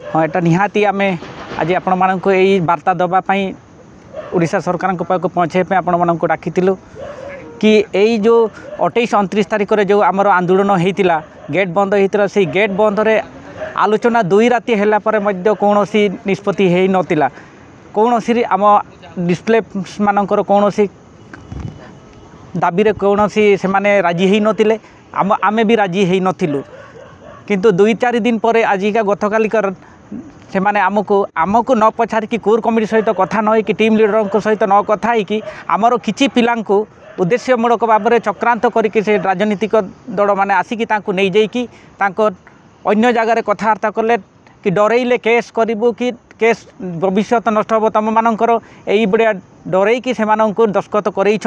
हाँ एटा निहाती आम आज आपण मानक यही वार्ता दवापाई ओडिशा सरकार पाक पहुँचे आपण मानक डाकी कि यही जो 28-29 तारिख में जो आमर आंदोलन होता गेट बंद होता से गेट बंद रे आलोचना 2 राति है कौन निष्पत्ति हो नाला कौन आम डिस्प्ले मानकर कौन दाबी कौन से राजी हो नथिले आमे भी राजी हो नथिलु किंतु 2-4 दिन पर आजिका गतकाली से माने आमको न पचारिकी कोर कमिटी सहित कथा न कि टीम लीडर सहित न कथा कि आमर किछि पिलांको उद्देश्यमूलक भाव में चक्रांत करके से राजनीतिक दल मैंने आसिकी नहीं जाइकी अन्य जगार कथबार्ता कले कि डरइले केस करूँ कि केस भविष्य नष्ट हम तुम मानकर यही बड़िया डरईकी से दस्खत करई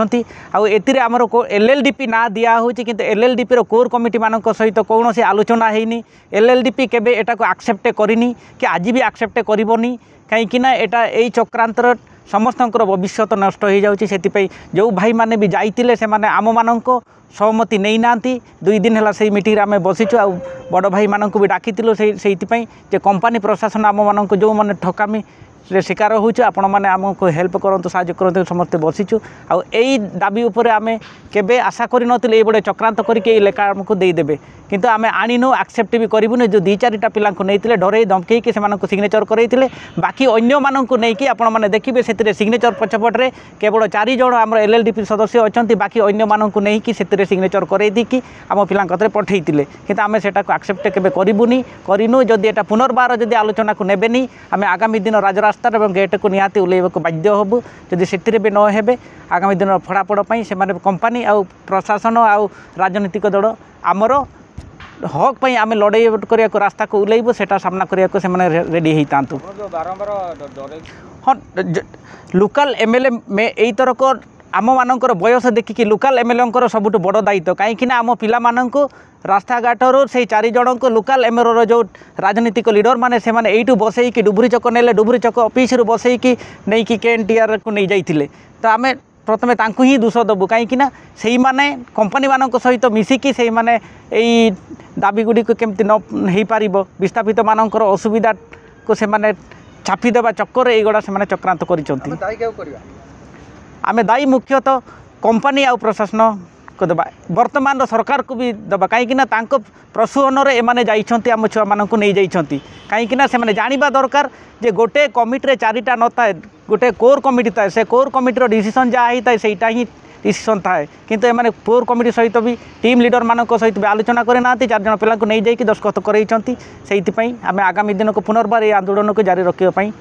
आउ एतिर आमर LLDP ना दिया होची किंतु LLDP रो कोर कमिटी मानक सहित कौन से आलोचना हैनी LLDP केबे एटा को एक्सेप्ट करिनी कि आज भी एक्सेप्ट करबनी कहीं ना एटा यही चक्रांतर समस्तंकर भविष्य नष्ट हो जाउची सेतिपई जो भाई माने भी जाइतिले से माने आम मानक सहमति नहीं नांती 2 दिन है से मीटिंग आम बसीचु आ बड़ भाई मानक भी डाकिलु से कंपनी प्रशासन आम मानक जो मैंने ठकामी शिकार होचु आपण मैंने आमको हेल्प करंतु साहाय्य करंतु समस्ते बसीचु आ यही दाबी उपर आमे केबे आशा करि नथिले ए बड़े चक्रांत करके लेखा आमको देदेवे किंतु आमे आनिनु एक्सेप्ट भी करूँ जो 2-4टा पिला नहीं डरे धमकई कि सिग्नेचर करते बाकी अन्य मानक नहीं आपण मैंने देखिए से सिग्नेचर पछपटे केवल 4 जन आम LLDP सदस्य अच्छा बाकी अन्य मानक नहीं कि सिग्नेचर करदेकी आम पिला पठे कि आम से एक्सेप्ट केबे करूनी करूँ जदि एटा पुनर्बार जदि आलोचना को नेबेनी आम आगामी दिन राजरास्ता और गेट को निहाती उल्लेख बाध्य हबु जदि से भी न हेबे आगामी दिन फड़ाफड़ से कंपनी आउ प्रशासन आउ राजनीतिक दल आमर हक पई आमे लड़ाई करिया को रास्ता को उलेइबो सेटा सामना करिया को से माने रेडी हेतांतु हाँ लोकल MLA में एई तरह को आम मानकर बयस देखिकी लोकल MLA सबुठ बड़ दायित्व कहीं आम पिला माननको रास्ता घाटर से 4 जन को लोकल MLA जो राजनीतिक लीडर माने से माने एइटू बसैकी डुबुरी चक नेले डुबुरी चक ऑफिस रु बसैकी नहीं कि KNTR को नहीं जाइथिले तो आमे प्रथमे तांकु ही दोष देबु कहीं से माने कंपनी मानक सहित मिसिकी से माने एई दाबी गुड़ी को केमती न हो पार विस्थापित मानकर असुविधा को से माने छापी देवा चक्कर एगुड़ा से चक्रांत कर आमे दायी मुख्यतः कंपनी आउ प्रशासन को देवा वर्तमान सरकार को भी देवा कहीं प्रसूहन एमाने जाइछंती आम छुआ मानक नहीं जाइछंती कहीं से जानिबा दरकार जे गोटे कमिटी 4टा न थाए गोटे कोर कमिटी थाए से कोर कमिटीर डिसीजन जहाँ ही थाए सेटा ही डिसीजन थाए किंतु एमाने कोर कमिटी सहित भी टीम लीडर मानक सहित भी आलोचना करे ना 4 जन पिला नहीं जाइए दस्खत करई आगामी दिन को पुनर्बार ये आंदोलन को जारी रखा।